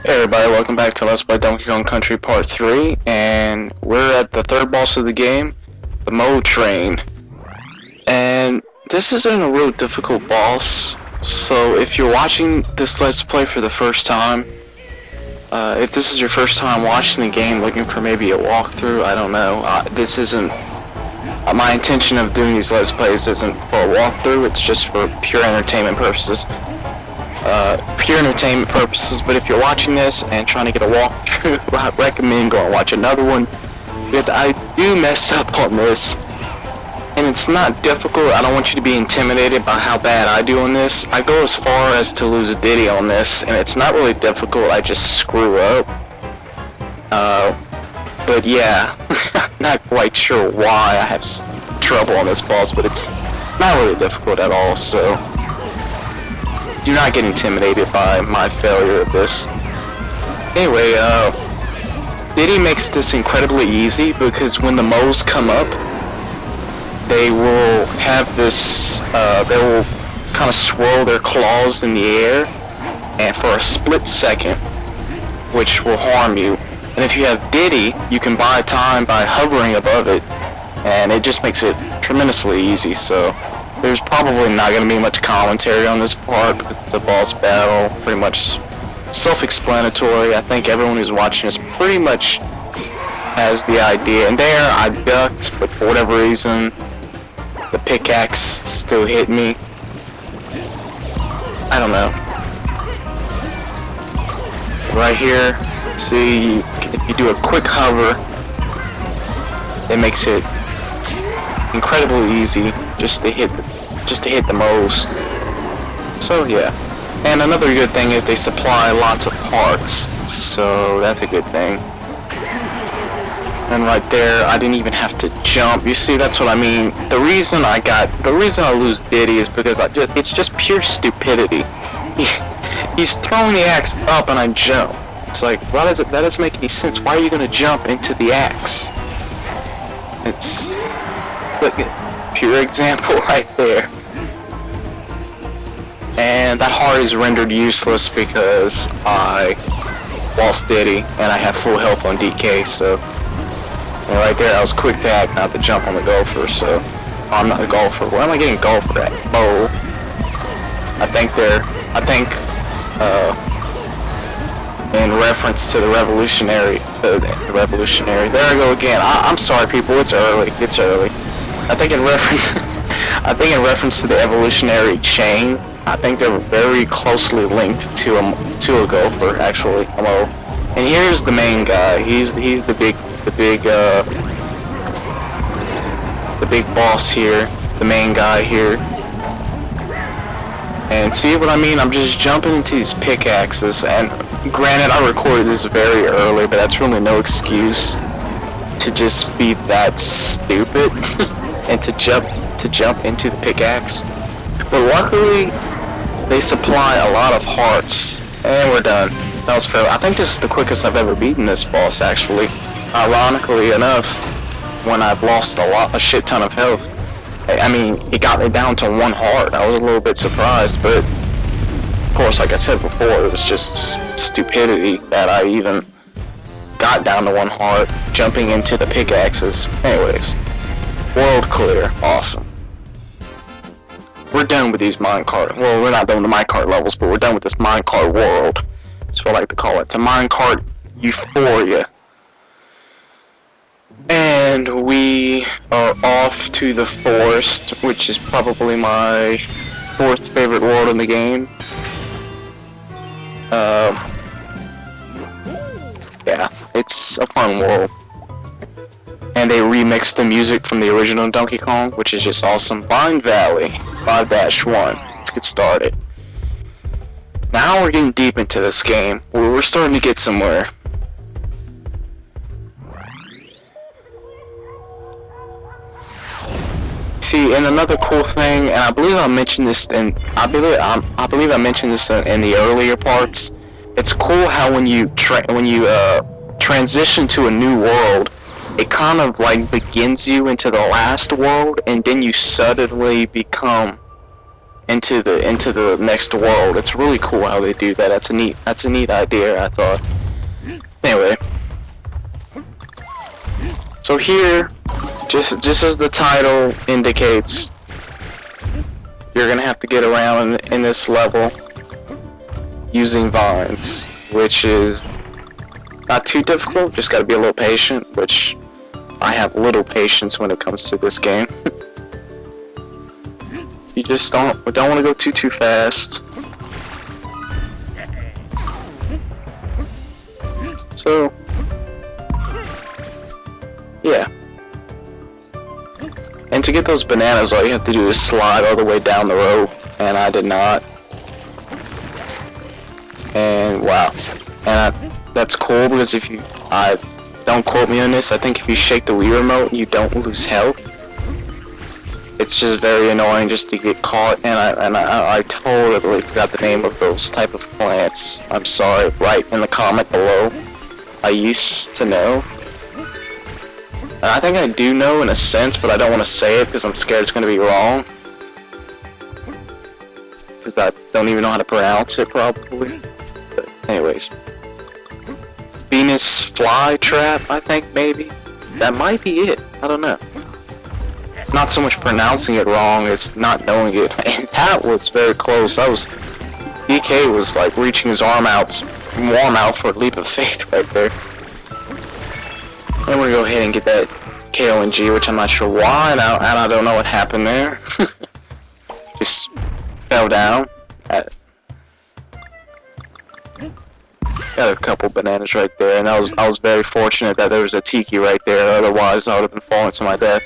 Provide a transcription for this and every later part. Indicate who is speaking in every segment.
Speaker 1: Hey everybody, welcome back to Let's Play Donkey Kong Country Part 3, and we're at the third boss of the game, the Mo Train. And this isn't a real difficult boss, so if you're watching this Let's Play for the first time, if this is your first time watching the game, looking for maybe a walkthrough, I don't know, this isn't, my intention of doing these Let's Plays isn't for a walkthrough, it's just for pure entertainment purposes. But if you're watching this and trying to get a walkthrough, I recommend go and watch another one, because I do mess up on this, and it's not difficult. I don't want you to be intimidated by how bad I do on this. I go as far as to lose Diddy on this, and it's not really difficult, I just screw up. But yeah, not quite sure why I have trouble on this boss, but it's not really difficult at all, so do not get intimidated by my failure of this. Anyway, Diddy makes this incredibly easy because when the moles come up, they will have this, they will kind of swirl their claws in the air, and for a split second, which will harm you. And if you have Diddy, you can buy time by hovering above it, and it just makes it tremendously easy, so there's probably not going to be much commentary on this part because it's a boss battle, pretty much self-explanatory. I think everyone who's watching this pretty much has the idea. And there, I ducked, but for whatever reason, the pickaxe still hit me. I don't know. Right here, see, if you do a quick hover, it makes it incredibly easy just to hit the moles. So yeah, and another good thing is they supply lots of parts, so that's a good thing. And right there, I didn't even have to jump. You see, that's what I mean. The reason I lose Diddy is because it's just pure stupidity. He's throwing the axe up and I jump. It's like, that doesn't make any sense. Why are you gonna jump into the axe? It's like pure example right there. And that heart is rendered useless because I lost Diddy and I have full health on DK, so and right there I was quick to act, not to jump on the golfer, so I'm not a golfer. Where am I getting golfer at? Bowl. I think in reference to the revolutionary, there I go again. I'm sorry people, it's early. I think in reference to the evolutionary chain, I think they're very closely linked to a gopher, actually. Hello. And here's the main guy. He's the big boss here, the main guy here. And see what I mean? I'm just jumping into these pickaxes, and granted I recorded this very early, but that's really no excuse to just be that stupid and to jump into the pickaxe. But luckily, they supply a lot of hearts, and we're done. That was fair. I think this is the quickest I've ever beaten this boss, actually. Ironically enough, when I've lost a shit ton of health. I mean, it got me down to one heart. I was a little bit surprised, but of course, like I said before, it was just stupidity that I even got down to one heart, jumping into the pickaxes. Anyways, world clear, awesome. We're done with these minecart. Well, we're not done with the minecart levels, but we're done with this minecart world. That's what I like to call it. It's a minecart euphoria. And we are off to the forest, which is probably my fourth favorite world in the game. Yeah, it's a fun world. And they remixed the music from the original Donkey Kong, which is just awesome. Vine Valley 5-1. Let's get started. Now we're getting deep into this game. We're starting to get somewhere. See, and another cool thing, and I believe I mentioned this in the earlier parts. It's cool how when you transition to a new world, it kind of like begins you into the last world, and then you suddenly become into the next world. It's really cool how they do that. That's a neat idea, I thought. Anyway, so here, just as the title indicates, you're gonna have to get around in this level using vines, which is not too difficult. Just gotta be a little patient, which I have little patience when it comes to this game. You just don't want to go too fast. So, yeah. And to get those bananas, all you have to do is slide all the way down the rope, and I did not. And wow. And that's cool, because don't quote me on this, I think if you shake the Wii remote, you don't lose health. It's just very annoying just to get caught, and I totally forgot the name of those type of plants. I'm sorry, write in the comment below. I used to know. And I think I do know in a sense, but I don't want to say it because I'm scared it's going to be wrong. Because I don't even know how to pronounce it, probably. But anyways. Venus flytrap, I think, maybe? That might be it. I don't know. Not so much pronouncing it wrong, it's not knowing it. And that was very close. DK was like reaching his arm out for a leap of faith right there. And we're gonna go ahead and get that KONG, which I'm not sure why, and I don't know what happened there. Just fell down. Got a couple bananas right there, and I was very fortunate that there was a tiki right there, otherwise I would have been falling to my death.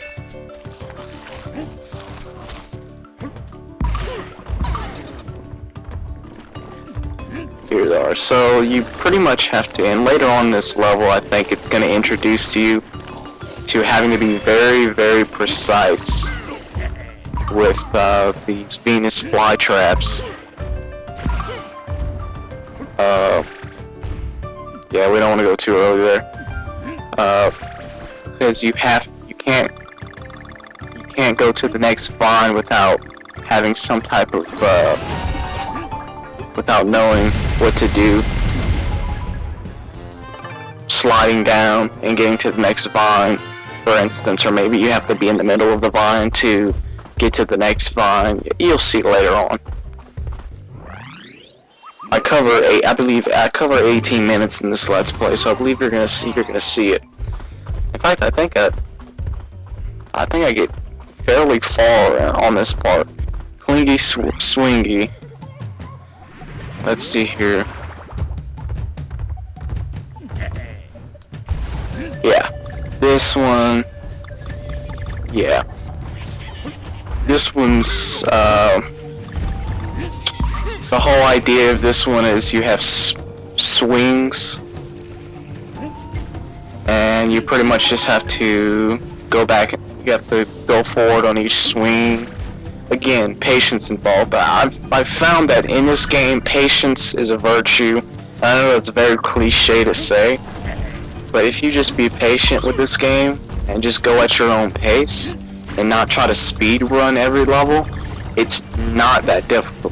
Speaker 1: Here they are. So you pretty much have to, and later on this level I think it's going to introduce you to having to be very, very precise with these Venus flytraps. Yeah, we don't want to go too early there. Because you can't go to the next vine without having some type of without knowing what to do. Sliding down and getting to the next vine, for instance, or maybe you have to be in the middle of the vine to get to the next vine. You'll see later on. I believe I cover 18 minutes in this Let's Play, so I believe you're gonna see it. In fact, I think I get fairly far on this part. Clingy swingy. Let's see here. Yeah, this one. Yeah, this one's. The whole idea of this one is you have swings, and you pretty much just have to go back. You have to go forward on each swing. Again, patience involved. I've found that in this game, patience is a virtue. I know it's very cliche to say, but if you just be patient with this game and just go at your own pace and not try to speed run every level, it's not that difficult.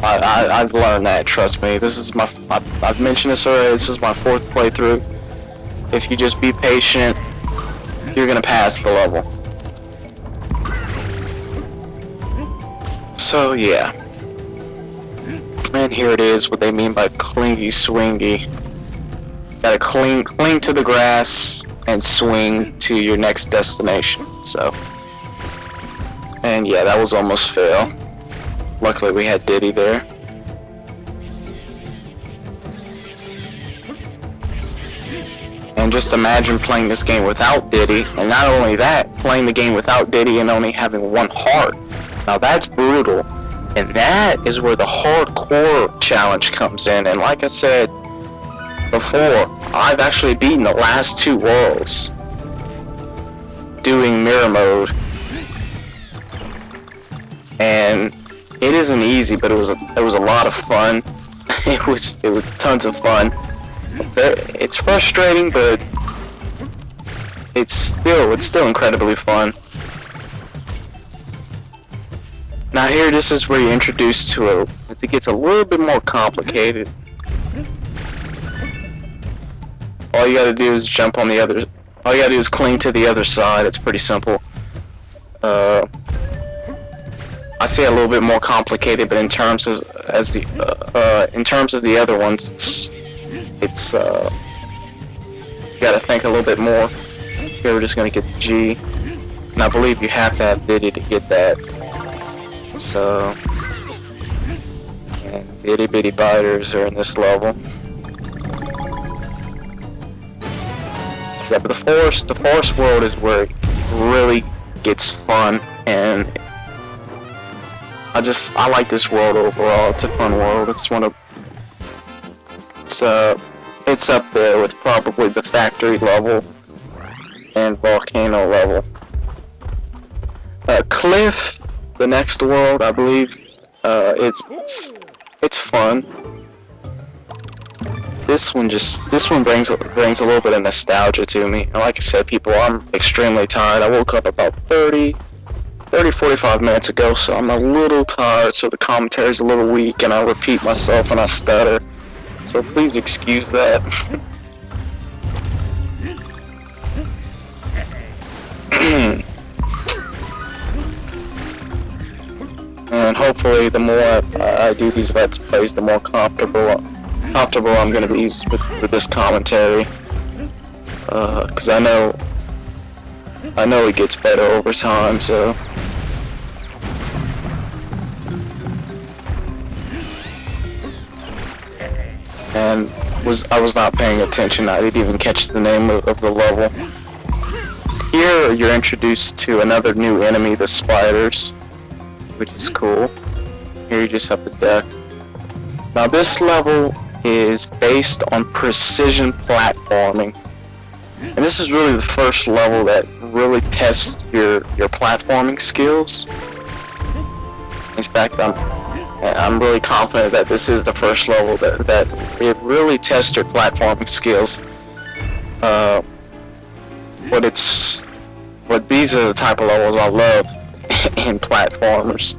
Speaker 1: I've learned that, trust me. This is I've mentioned this already, this is my 4th playthrough. If you just be patient, you're gonna pass the level. So yeah. And here it is, what they mean by clingy swingy. Gotta cling to the grass and swing to your next destination. So, and yeah, that was almost fail. Luckily we had Diddy there. And just imagine playing this game without Diddy, and not only that, playing the game without Diddy and only having one heart. Now that's brutal, and that is where the hardcore challenge comes in. And like I said before, I've actually beaten the last 2 worlds doing mirror mode, and it isn't easy, but it was a lot of fun. It was tons of fun. It's frustrating, but it's still incredibly fun. Now here, this is where you're introduced to it gets a little bit more complicated. All you gotta do is jump on the other, all you gotta do is cling to the other side. It's pretty simple. I say a little bit more complicated, but in terms of in terms of the other ones, it's you gotta think a little bit more. Here we're just gonna get the G, and I believe you have to have Diddy to get that. So, and the itty bitty biters are in this level. Yeah, but the forest world is where it really gets fun, and I like this world overall. It's a fun world. It's up there with probably the factory level and volcano level. Cliff, the next world, I believe, it's fun. This one brings a little bit of nostalgia to me. And like I said, people, I'm extremely tired. I woke up about 45 minutes ago, so I'm a little tired, so the commentary's a little weak, and I repeat myself and I stutter. So please excuse that. And hopefully the more I do these Let's Plays, the more comfortable I'm going to be with this commentary. Because I know it gets better over time, so... And I was not paying attention. I didn't even catch the name of the level. Here you're introduced to another new enemy, the spiders, which is cool. Here you just have the deck. Now this level is based on precision platforming, and this is really the first level that really tests your platforming skills. In fact, I'm really confident that this is the first level that it really tests your platforming skills. But these are the type of levels I love in platformers,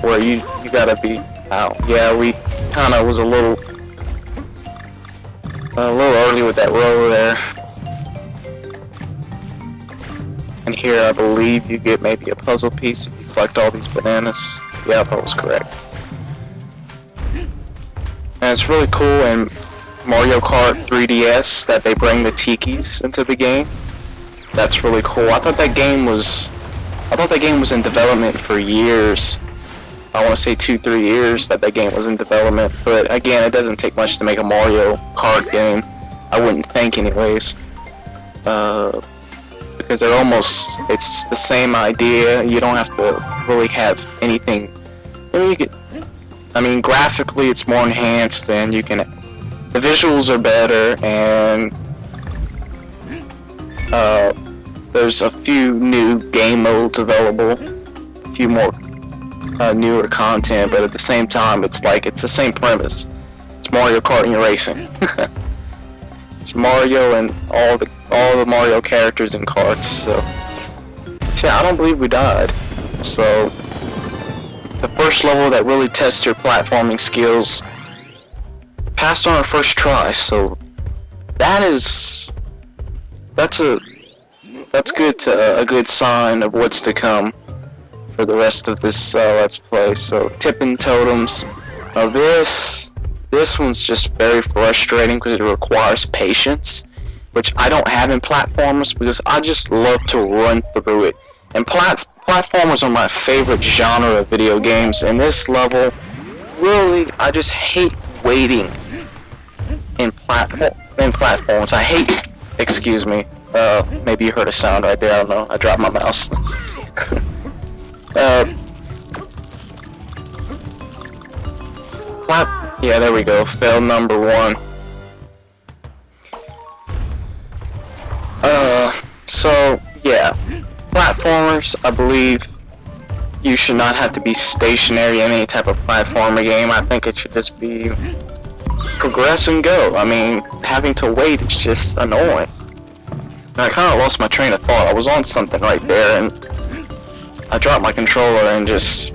Speaker 1: where you gotta be out. Yeah, we kind of was a little early with that row there. And here I believe you get maybe a puzzle piece if you collect all these bananas. Yeah, that was correct. And it's really cool in Mario Kart 3DS that they bring the tikis into the game. That's really cool. I thought that game was in development for years. I want to say 2-3 years that game was in development. But again, it doesn't take much to make a Mario Kart game. I wouldn't think, anyways. Because it's the same idea. You don't have to really have anything. I mean, graphically it's more enhanced, and the visuals are better, and there's a few new game modes available, a few more newer content, but at the same time it's the same premise. It's Mario Kart and racing. It's Mario and all the Mario characters and karts. So yeah, I don't believe we died. So the first level that really tests your platforming skills passed on our first try. So that's good a good sign of what's to come for the rest of this Let's Play. So tipping totems. Now this one's just very frustrating because it requires patience, which I don't have in platformers because I just love to run through it. And platformers are my favorite genre of video games, and this level, really, I just hate waiting in platforms. I hate, excuse me, maybe you heard a sound right there, I don't know, I dropped my mouse. Yeah, there we go, fail number 1. So, yeah, platformers, I believe you should not have to be stationary in any type of platformer game. I think it should just be progress and go. I mean, having to wait is just annoying. And I kind of lost my train of thought. I was on something right there, and I dropped my controller and just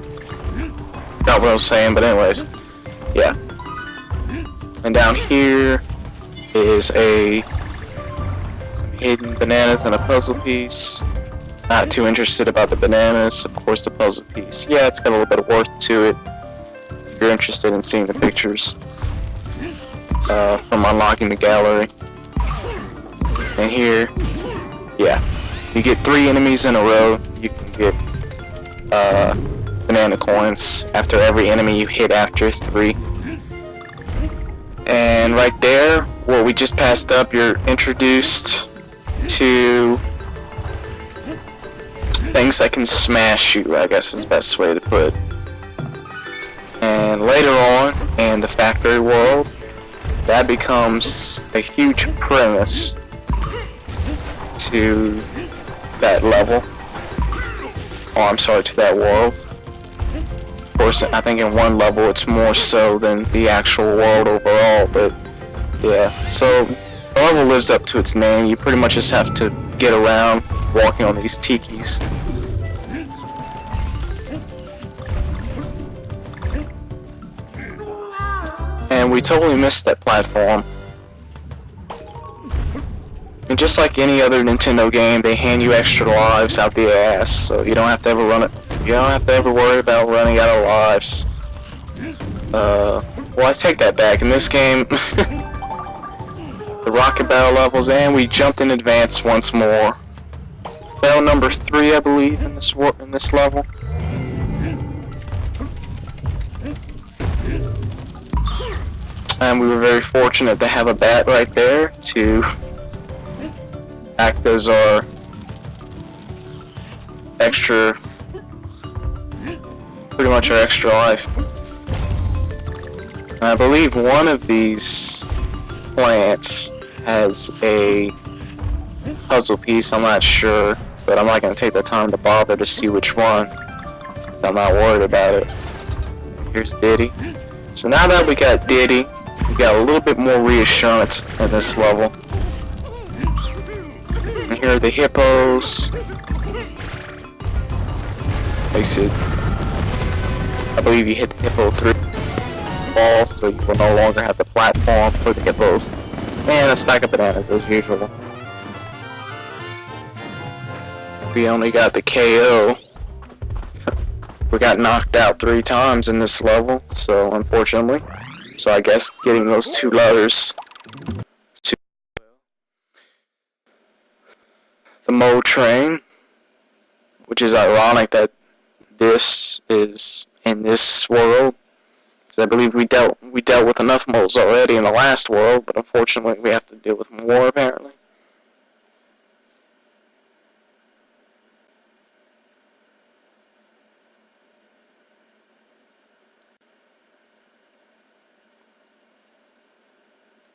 Speaker 1: forgot what I was saying, but anyways, yeah. And down here is some hidden bananas and a puzzle piece. Not too interested about the bananas, of course the puzzle piece. Yeah, it's got a little bit of worth to it. If you're interested in seeing the pictures from unlocking the gallery. And here, yeah, you get 3 enemies in a row. You can get banana coins after every enemy you hit after 3. And right there, where we just passed up, you're introduced to things that can smash you, I guess is the best way to put it. And later on, in the factory world, that becomes a huge premise to that level. Oh, I'm sorry, to that world. Of course, I think in one level it's more so than the actual world overall, but yeah. So the level lives up to its name. You pretty much just have to get around walking on these tikis. And we totally missed that platform. And just like any other Nintendo game, they hand you extra lives out the ass, so you don't have to ever worry about running out of lives. Well, I take that back. In this game, the rocket battle levels, and we jumped in advance once more. Battle number 3, I believe, in this level. And we were very fortunate to have a bat right there to act as our extra, pretty much our extra life. And I believe one of these plants has a puzzle piece. I'm not sure, but I'm not going to take the time to bother to see which one. I'm not worried about it. Here's Diddy. So now that we got Diddy, we got a little bit more reassurance in this level. And here are the hippos. I believe you hit the hippo through the ball, so you will no longer have the platform for the hippos. And a stack of bananas as usual. We only got the KO. We got knocked out 3 times in this level, so unfortunately. So I guess getting those 2 letters to the Mo train, which is ironic that this is in this world, because I believe we dealt with enough moles already in the last world, but unfortunately we have to deal with more apparently.